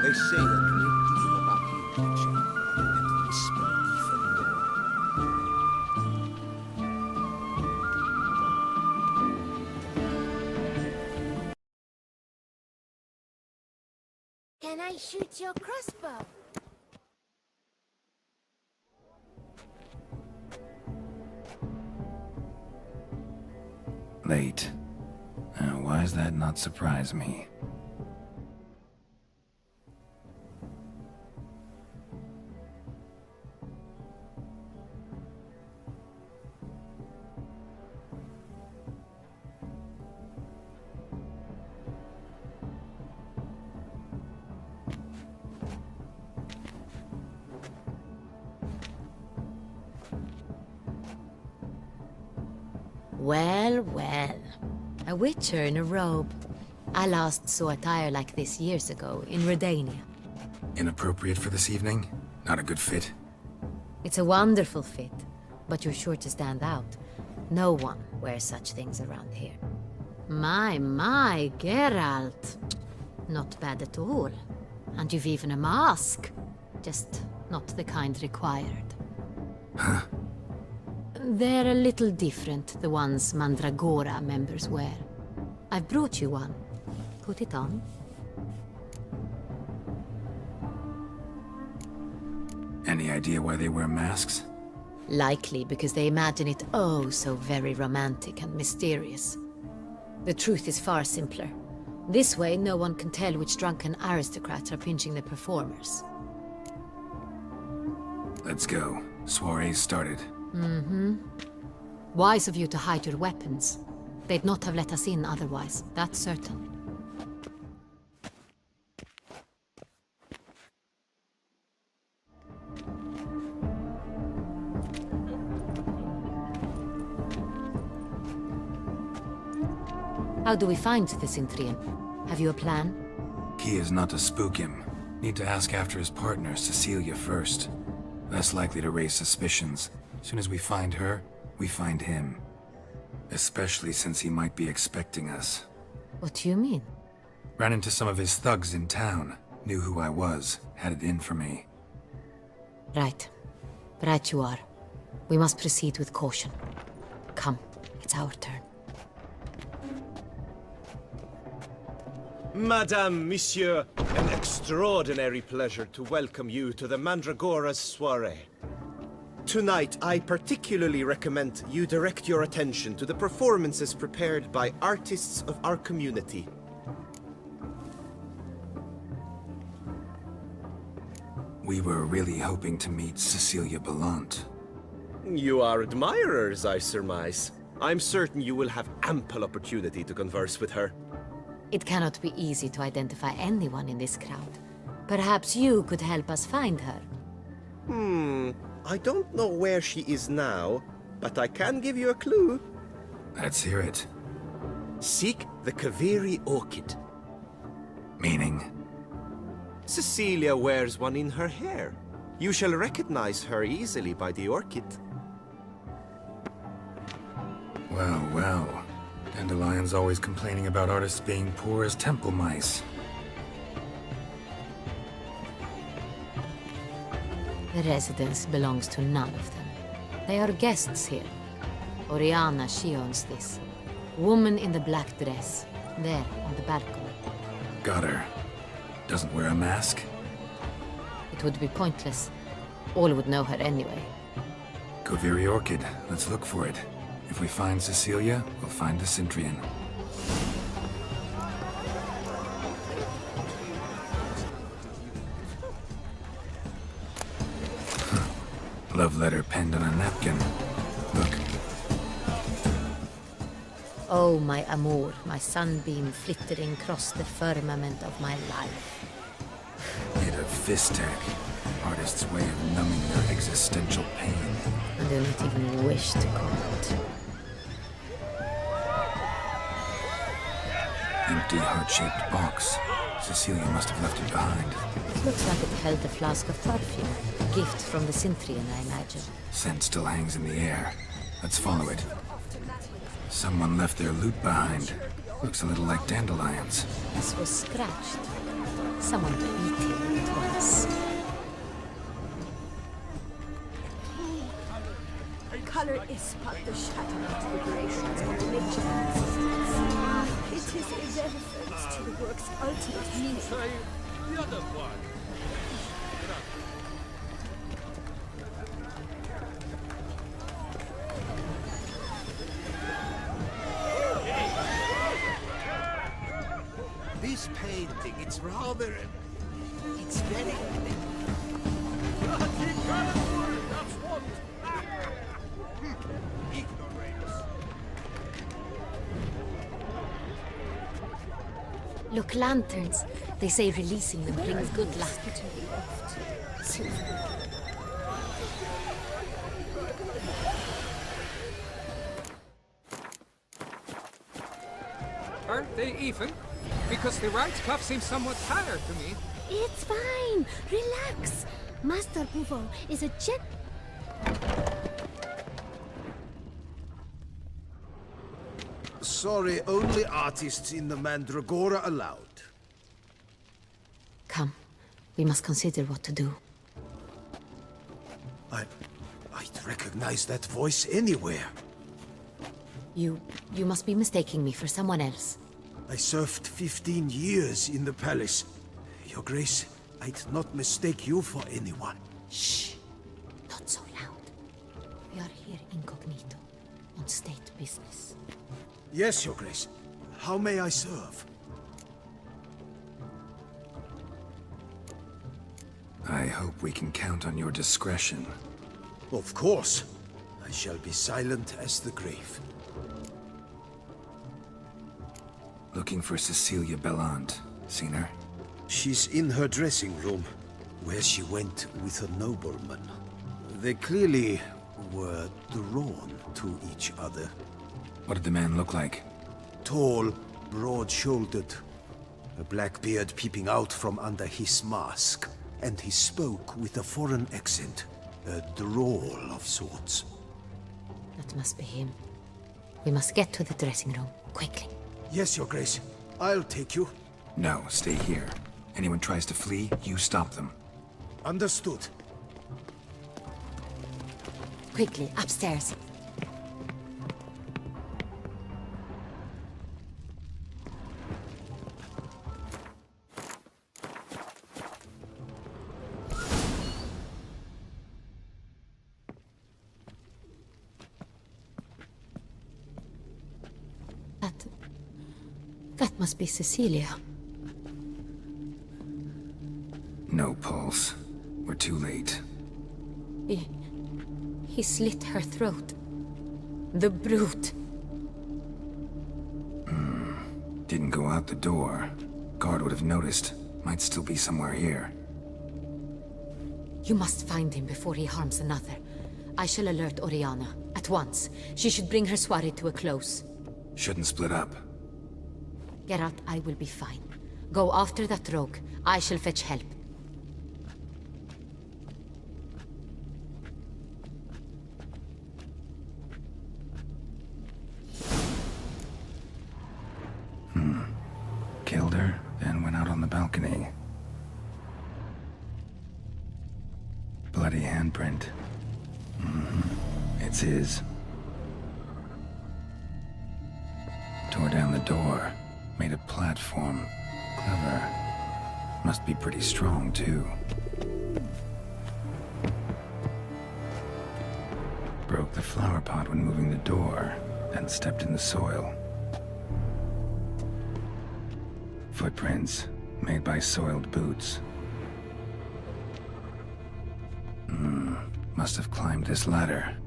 They say a great deal about you, Richard, and whisper even more. Can I shoot your crossbow? Late. Why does that not surprise me? Well, well. A witcher in a robe. I last saw attire like this years ago in Redania. Inappropriate for this evening? Not a good fit? It's a wonderful fit, but you're sure to stand out. No one wears such things around here. My, Geralt. Not bad at all. And you've even a mask. Just not the kind required. Huh? They're a little different, the ones Mandragora members wear. I've brought you one. Put it on. Any idea why they wear masks? Likely because they imagine it oh so very romantic and mysterious. The truth is far simpler. This way, no one can tell which drunken aristocrats are pinching the performers. Let's go. Soiree's started. Mm-hmm. Wise of you to hide your weapons. They'd not have let us in otherwise, that's certain. How do we find the Cintrian? Have you a plan? Key is not to spook him. Need to ask after his partner, Cecilia, first. Less likely to raise suspicions. As soon as we find her, we find him. Especially since he might be expecting us. What do you mean? Ran into some of his thugs in town. Knew who I was. Had it in for me. Right. Right you are. We must proceed with caution. Come, it's our turn. Madame, Monsieur, an extraordinary pleasure to welcome you to the Mandragora's soiree. Tonight, I particularly recommend you direct your attention to the performances prepared by artists of our community. We were really hoping to meet Cecilia Belant. You are admirers, I surmise. I'm certain you will have ample opportunity to converse with her. It cannot be easy to identify anyone in this crowd. Perhaps you could help us find her. I don't know where she is now, but I can give you a clue. Let's hear it. Seek the Kaveri orchid. Meaning? Cecilia wears one in her hair. You shall recognize her easily by the orchid. Well, well. Dandelion's always complaining about artists being poor as temple mice. The residence belongs to none of them. They are guests here. Oriana, she owns this. Woman in the black dress. There, on the balcony. Got her. Doesn't wear a mask? It would be pointless. All would know her anyway. Kaveri orchid. Let's look for it. If we find Cecilia, we'll find the Cintrian. Love letter penned on a napkin. Look. Oh, my amour, my sunbeam flittering across the firmament of my life. Hit a fistek. Artist's way of numbing their existential pain. I do not even wish to comment. Empty heart-shaped box. Cecilia must have left it behind. It looks like it held a flask of perfume. A gift from the Cintrian, I imagine. Scent still hangs in the air. Let's follow it. Someone left their loot behind. Looks a little like dandelions. This was scratched. Someone beat him at once. Color is but the shadow of deliberations of nature and existence. It is irrelevant to the work's ultimate meaning. The other one. This painting, it's rather... It's very... That's what. ignoramus. Look, lanterns. They say releasing them brings good luck. Aren't they even? Because the right cuff seems somewhat tired to me. It's fine. Relax. Master Buvo is a Sorry, only artists in the Mandragora allowed. Come. We must consider what to do. I'd recognize that voice anywhere. You must be mistaking me for someone else. I served 15 years in the palace. Your Grace, I'd not mistake you for anyone. Shh. Not so loud. We are here incognito, on state business. Yes, Your Grace. How may I serve? I hope we can count on your discretion. Of course. I shall be silent as the grave. Looking for Cecilia Bellant. Seen her? She's in her dressing room, where she went with a nobleman. They clearly were drawn to each other. What did the man look like? Tall, broad-shouldered, a black beard peeping out from under his mask, and he spoke with a foreign accent, a drawl of sorts. That must be him. We must get to the dressing room, quickly. Yes, Your Grace. I'll take you. No, stay here. Anyone tries to flee, you stop them. Understood. Quickly, upstairs. That must be Cecilia. No pulse. We're too late. He slit her throat. The brute. Didn't go out the door. Guard would have noticed. Might still be somewhere here. You must find him before he harms another. I shall alert Oriana. At once. She should bring her soiree to a close. Shouldn't split up. Geralt, I will be fine. Go after that rogue. I shall fetch help. Killed her, then went out on the balcony. Bloody handprint. It's his. Tore down the door. Made a platform. Clever. Must be pretty strong, too. Broke the flower pot when moving the door, then stepped in the soil. Footprints, made by soiled boots. Must have climbed this ladder.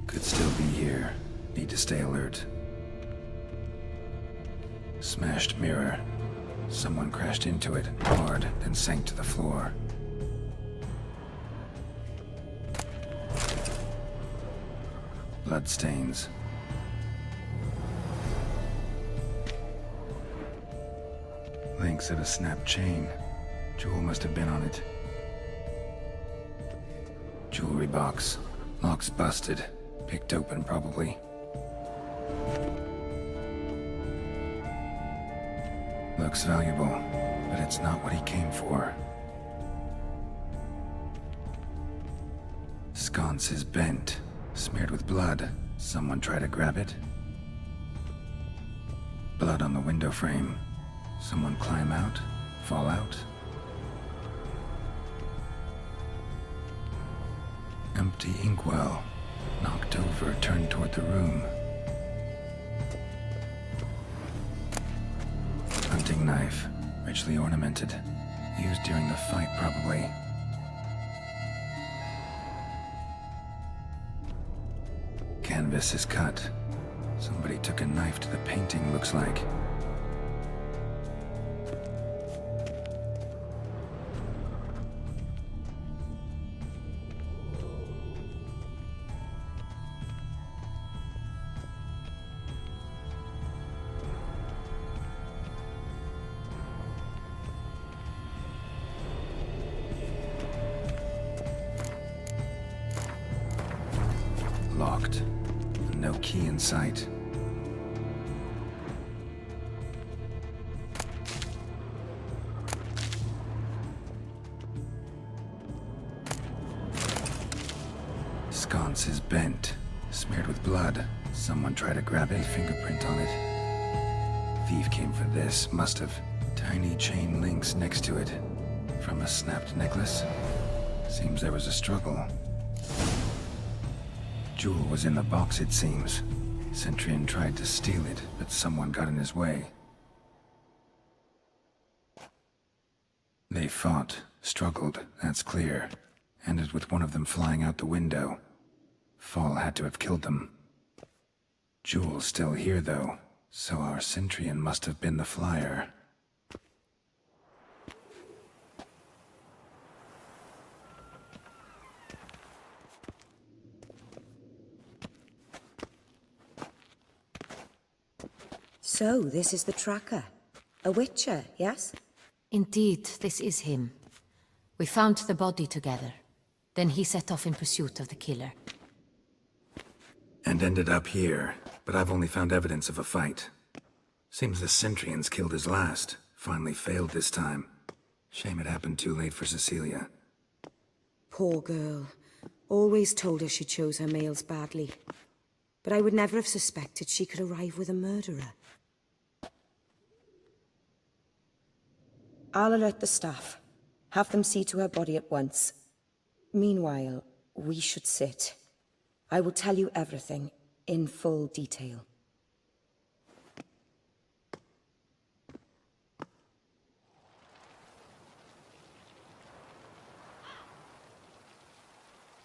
Could still be here. Need to stay alert. Smashed mirror. Someone crashed into it hard, then sank to the floor. Bloodstains. Links of a snapped chain. Jewel must have been on it. Jewelry box. Lock's busted. Picked open, probably. Looks valuable, but it's not what he came for. Sconce is bent, smeared with blood. Someone try to grab it? Blood on the window frame. Someone climb out? Fall out? Empty inkwell. Knocked over, turned toward the room. Hunting knife. Richly ornamented. Used during the fight, probably. Canvas is cut. Somebody took a knife to the painting, looks like. Locked. No key in sight. Sconce is bent, smeared with blood. Someone tried to grab a fingerprint on it. Thief came for this, must have. Tiny chain links next to it. From a snapped necklace. Seems there was a struggle. Jewel was in the box, it seems. Centurion tried to steal it, but someone got in his way. They fought, struggled, that's clear. Ended with one of them flying out the window. Fall had to have killed them. Jewel's still here, though, so our Centurion must have been the flyer. So, this is the tracker. A witcher, yes? Indeed, this is him. We found the body together. Then he set off in pursuit of the killer. And ended up here, but I've only found evidence of a fight. Seems the Centurions killed his last. Finally failed this time. Shame it happened too late for Cecilia. Poor girl. Always told her she chose her males badly. But I would never have suspected she could arrive with a murderer. I'll alert the staff. Have them see to her body at once. Meanwhile, we should sit. I will tell you everything, in full detail.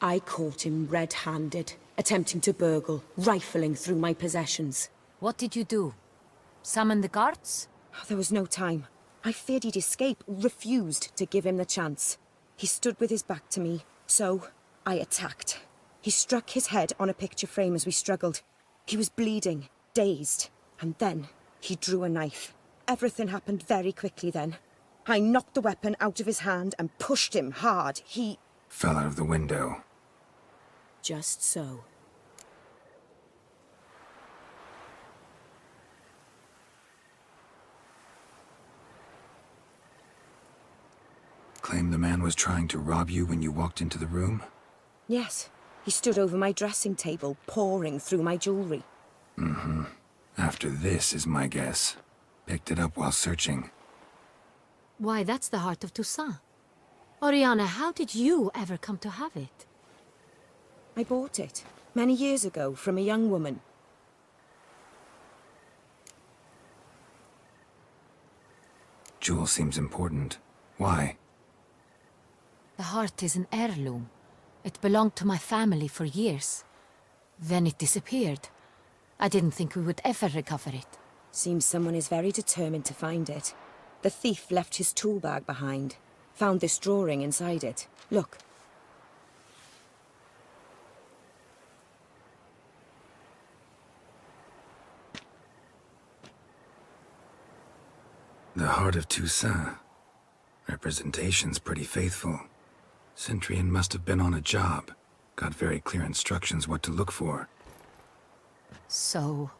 I caught him red-handed, attempting to burgle, rifling through my possessions. What did you do? Summon the guards? There was no time. I feared he'd escape, refused to give him the chance. He stood with his back to me, so I attacked. He struck his head on a picture frame as we struggled. He was bleeding, dazed, and then he drew a knife. Everything happened very quickly then. I knocked the weapon out of his hand and pushed him hard. He Fell out of the window. just so. Claim the man was trying to rob you when you walked into the room? Yes, he stood over my dressing table, pouring through my jewelry. Mm-hmm. After this is my guess. Picked it up while searching. Why, that's the heart of Toussaint. Oriana, how did you ever come to have it? I bought it, many years ago, from a young woman. Jewel seems important. Why? The heart is an heirloom. It belonged to my family for years. Then it disappeared. I didn't think we would ever recover it. Seems someone is very determined to find it. The thief left his tool bag behind. Found this drawing inside it. Look. The heart of Toussaint. Representation's pretty faithful. Centurion must have been on a job. Got very clear instructions what to look for. So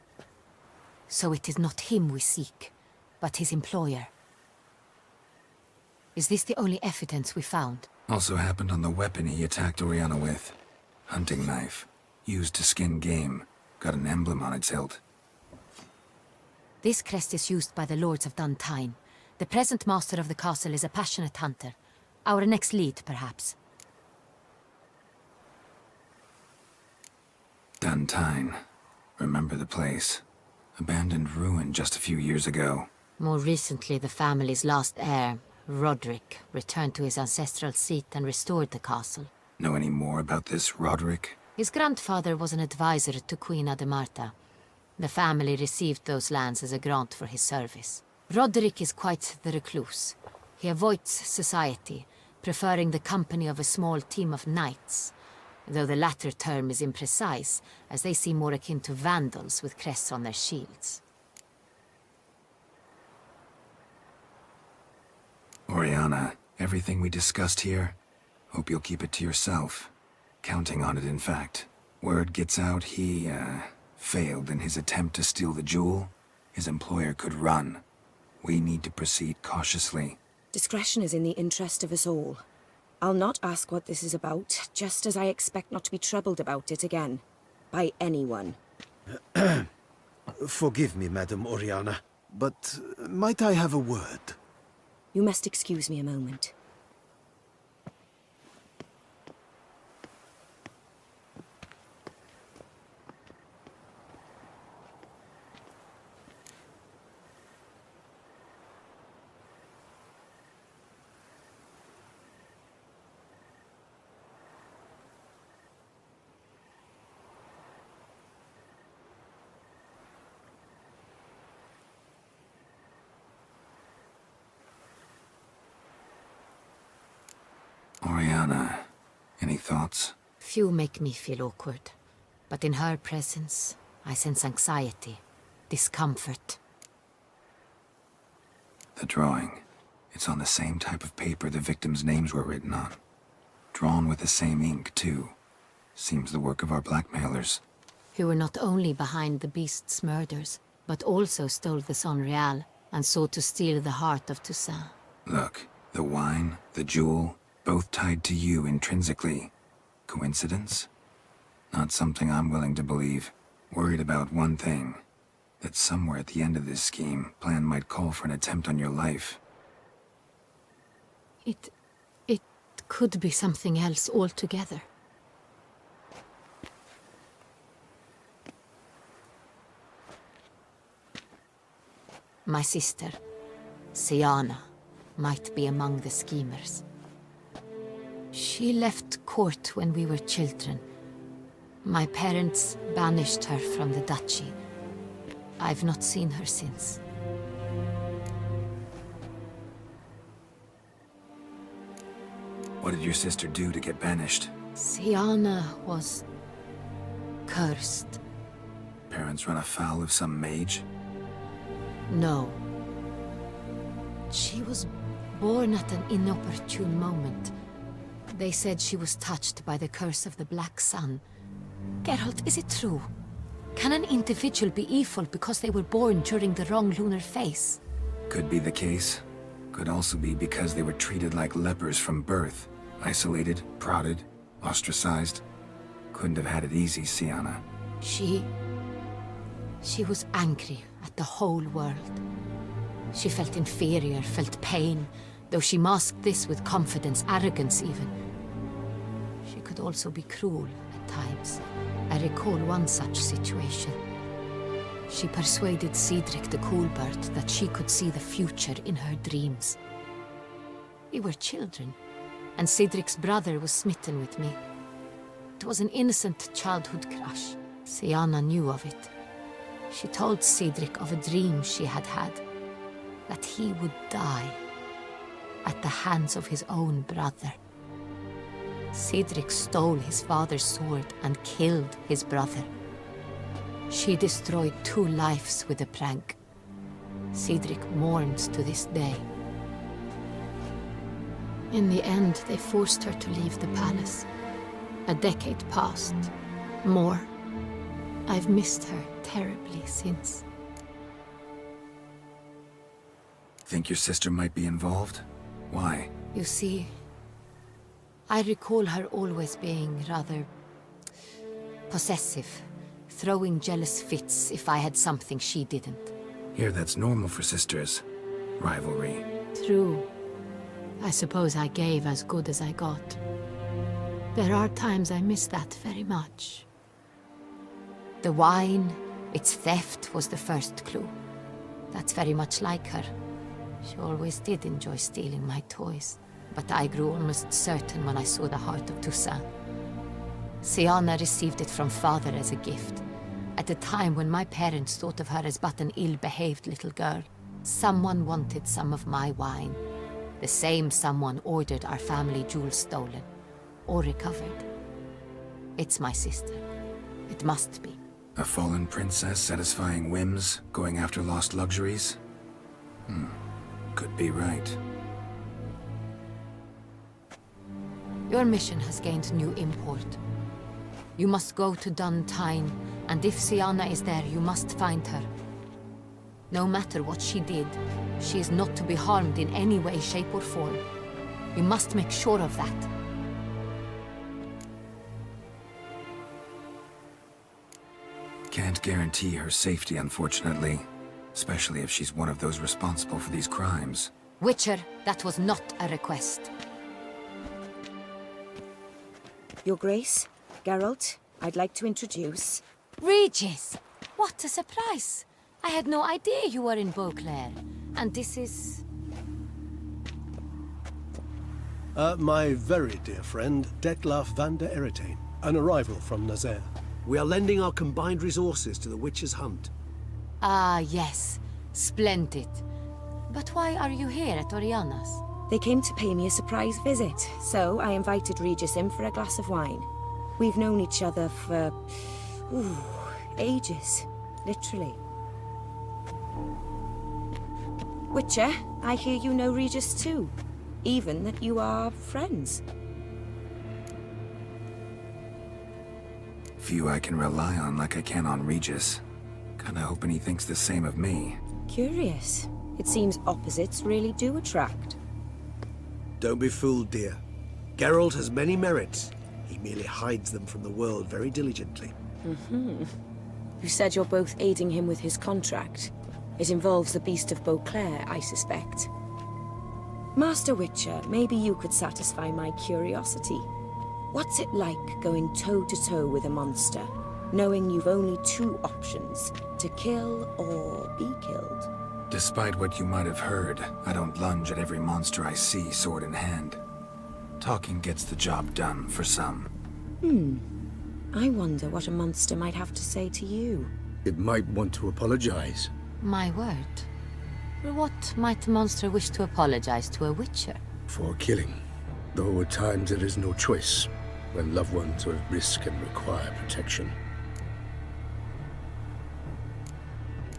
it is not him we seek, but his employer. Is this the only evidence we found? Also happened on the weapon he attacked Oriana with. Hunting knife. Used to skin game. Got an emblem on its hilt. This crest is used by the Lords of Duntine. The present master of the castle is a passionate hunter. Our next lead, perhaps. Duntine. Remember the place. Abandoned ruin just a few years ago. More recently, the family's last heir, Roderick, returned to his ancestral seat and restored the castle. Know any more about this Roderick? His grandfather was an advisor to Queen Ademarta. The family received those lands as a grant for his service. Roderick is quite the recluse. He avoids society, preferring the company of a small team of knights, though the latter term is imprecise, as they seem more akin to vandals with crests on their shields. Oriana, everything we discussed here, hope you'll keep it to yourself. Counting on it, in fact. Word gets out he, failed in his attempt to steal the jewel. His employer could run. We need to proceed cautiously. Discretion is in the interest of us all. I'll not ask what this is about, just as I expect not to be troubled about it again. By anyone. Forgive me, Madam Oriana, but might I have a word? You must excuse me a moment. Oriana, any thoughts? Few make me feel awkward, but in her presence, I sense anxiety, discomfort. The drawing. It's on the same type of paper the victims' names were written on. Drawn with the same ink, too. Seems the work of our blackmailers. Who were not only behind the beast's murders, but also stole the Son Real and sought to steal the heart of Toussaint. Look, the wine, the jewel, both tied to you intrinsically. Coincidence? Not something I'm willing to believe. Worried about one thing. That somewhere at the end of this scheme, plan might call for an attempt on your life. It could be something else altogether. My sister, Siana, might be among the schemers. She left court when we were children. My parents banished her from the duchy. I've not seen her since. What did your sister do to get banished? Siana was cursed. Parents run afoul of some mage? No. She was born at an inopportune moment. They said she was touched by the curse of the Black Sun. Geralt, is it true? Can an individual be evil because they were born during the wrong lunar phase? Could be the case. Could also be because they were treated like lepers from birth. Isolated, prodded, ostracized. Couldn't have had it easy, Siana. She was angry at the whole world. She felt inferior, felt pain, though she masked this with confidence, arrogance even. She could also be cruel at times. I recall one such situation. She persuaded Cedric the Coolbird that she could see the future in her dreams. We were children, and Cedric's brother was smitten with me. It was an innocent childhood crush. Siana knew of it. She told Cedric of a dream she had had, that he would die at the hands of his own brother. Cedric stole his father's sword and killed his brother. She destroyed 2 lives with a prank. Cedric mourns to this day. In the end, they forced her to leave the palace. A decade passed. More. I've missed her terribly since. Think your sister might be involved? Why? You see, I recall her always being rather possessive, throwing jealous fits if I had something she didn't. Here, that's normal for sisters. Rivalry. True. I suppose I gave as good as I got. There are times I miss that very much. The wine, its theft, was the first clue. That's very much like her. She always did enjoy stealing my toys, but I grew almost certain when I saw the heart of Toussaint. Siana received it from father as a gift, at a time when my parents thought of her as but an ill-behaved little girl. Someone wanted some of my wine. The same someone ordered our family jewels stolen, or recovered. It's my sister. It must be. A fallen princess satisfying whims, going after lost luxuries? Could be right. Your mission has gained new import. You must go to Duntine, and if Siana is there, you must find her. No matter what she did, she is not to be harmed in any way, shape, or form. You must make sure of that. Can't guarantee her safety, unfortunately. Especially if she's one of those responsible for these crimes. Witcher, that was not a request. Your Grace, Geralt, I'd like to introduce... Regis! What a surprise! I had no idea you were in Beauclair. And this is... My very dear friend, Detlef van der Eretain, an arrival from Nazaire. We are lending our combined resources to the Witcher's hunt. Ah, yes. Splendid. But why are you here at Oriana's? They came to pay me a surprise visit, so I invited Regis in for a glass of wine. We've known each other for... ages. Literally. Witcher, I hear you know Regis too. Even that you are friends. Few I can rely on like I can on Regis. Kinda hoping he thinks the same of me. Curious. It seems opposites really do attract. Don't be fooled, dear. Geralt has many merits. He merely hides them from the world very diligently. You said you're both aiding him with his contract. It involves the Beast of Beauclair, I suspect. Master Witcher, maybe you could satisfy my curiosity. What's it like going toe-to-toe with a monster, knowing you've only two options, to kill or be killed? Despite what you might have heard, I don't lunge at every monster I see sword in hand. Talking gets the job done, for some. I wonder what a monster might have to say to you. It might want to apologize. My word. What might a monster wish to apologize to a Witcher? For killing. Though at times there is no choice, when loved ones are at risk and require protection.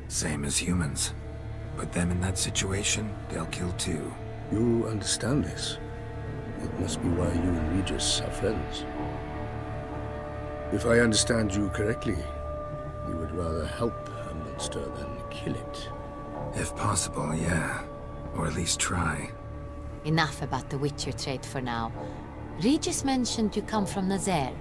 Same as humans. Put them in that situation, they'll kill too. You understand this. It must be why you and Regis are friends. If I understand you correctly, you would rather help a monster than kill it. If possible, yeah. Or at least try. Enough about the Witcher trade for now. Regis mentioned you come from Nazaire.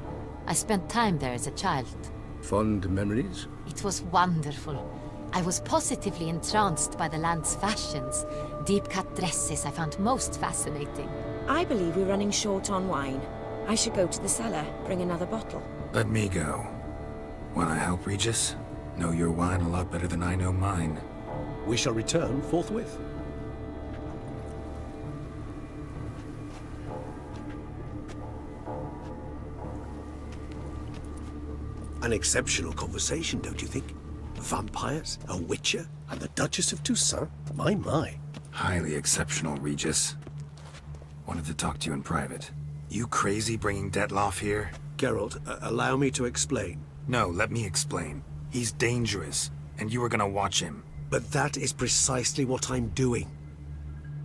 I spent time there as a child. Fond memories? It was wonderful. I was positively entranced by the land's fashions. Deep-cut dresses I found most fascinating. I believe we're running short on wine. I should go to the cellar, bring another bottle. Let me go. Wanna help, Regis? Know your wine a lot better than I know mine. We shall return forthwith. An exceptional conversation, don't you think? Vampires, a witcher, And the Duchess of Toussaint? My. Highly exceptional, Regis. Wanted to talk to you in private. You crazy bringing Detlef here? Geralt, allow me to explain. No, let me explain. He's dangerous, and you were gonna watch him. But that is precisely what I'm doing.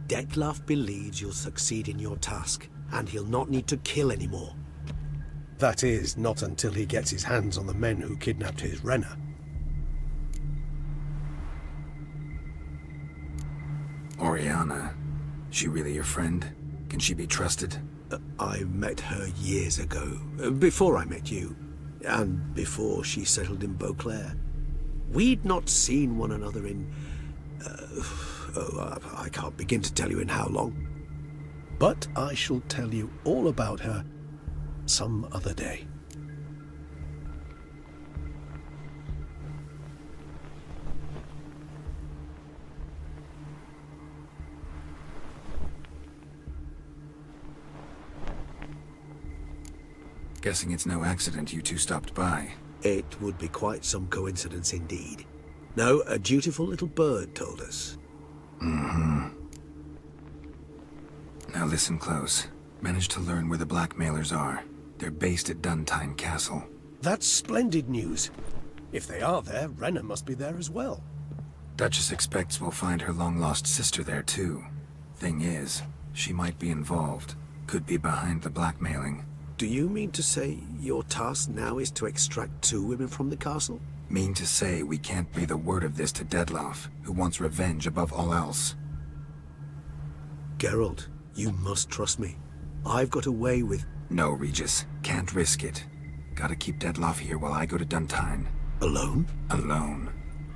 Detlef believes you'll succeed in your task, and he'll not need to kill anymore. That is, not until he gets his hands on the men who kidnapped his Renna. Oriana. She really your friend? Can she be trusted? I met her years ago, before I met you, and before she settled in Beauclair. We'd not seen one another in... I can't begin to tell you in how long. But I shall tell you all about her some other day. Guessing it's no accident you two stopped by. It would be quite some coincidence indeed. No, a dutiful little bird told us. Mm-hmm. Now listen close. Managed to learn where the blackmailers are. They're based at Duntine Castle. That's splendid news. If they are there, Renna must be there as well. Duchess expects we'll find her long-lost sister there too. Thing is, she might be involved. Could be behind the blackmailing. Do you mean to say your task now is to extract 2 women from the castle? Mean to say we can't breathe a word of this to Dettlaff, who wants revenge above all else. Geralt, you must trust me. I've got away with... No, Regis. Can't risk it. Gotta keep Dettlaff here while I go to Duntine. Alone? Alone.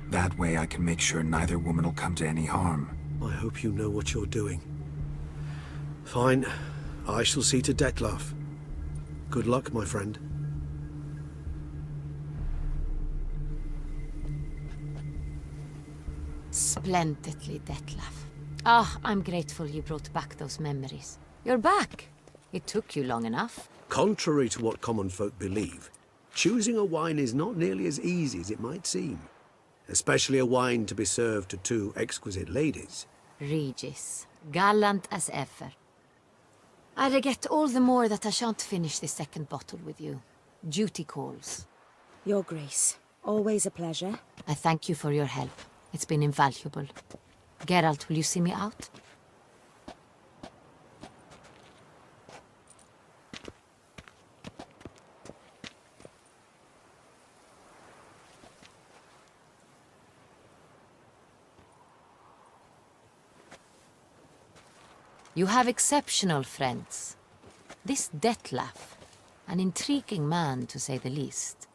That way I can make sure neither woman will come to any harm. I hope you know what you're doing. Fine. I shall see to Dettlaff. Good luck, my friend. Splendidly, Dettlaff. Ah, I'm grateful you brought back those memories. You're back. It took you long enough. Contrary to what common folk believe, choosing a wine is not nearly as easy as it might seem. Especially a wine to be served to 2 exquisite ladies. Regis, gallant as ever. I regret all the more that I shan't finish the 2nd bottle with you. Duty calls. Your Grace, always a pleasure. I thank you for your help. It's been invaluable. Geralt, will you see me out? You have exceptional friends. This Dettlaff, an intriguing man to say the least.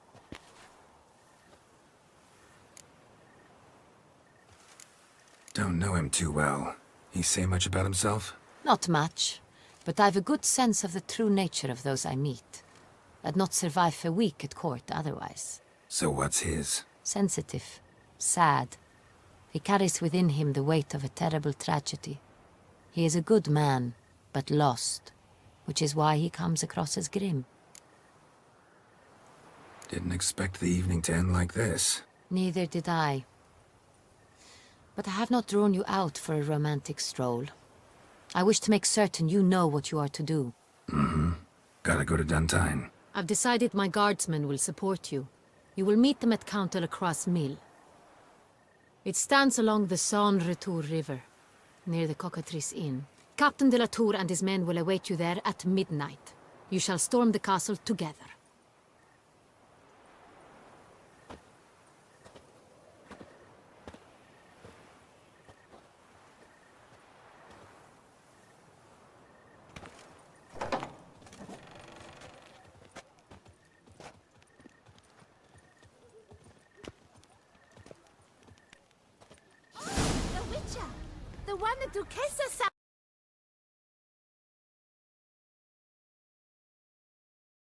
Don't know him too well. He say much about himself? Not much, but I've a good sense of the true nature of those I meet. I'd not survive a week at court otherwise. So what's his? Sensitive, sad. He carries within him the weight of a terrible tragedy. He is a good man, but lost, which is why he comes across as grim. Didn't expect the evening to end like this. Neither did I. But I have not drawn you out for a romantic stroll. I wish to make certain you know what you are to do. Mm-hmm. Gotta go to Duntine. I've decided my guardsmen will support you. You will meet them at Count de la Croix's mill. It stands along the Saône-Retour River, near the Cockatrice Inn. Captain de la Tour and his men will await you there at midnight. You shall storm the castle together. The Witcher! The one the Duchessa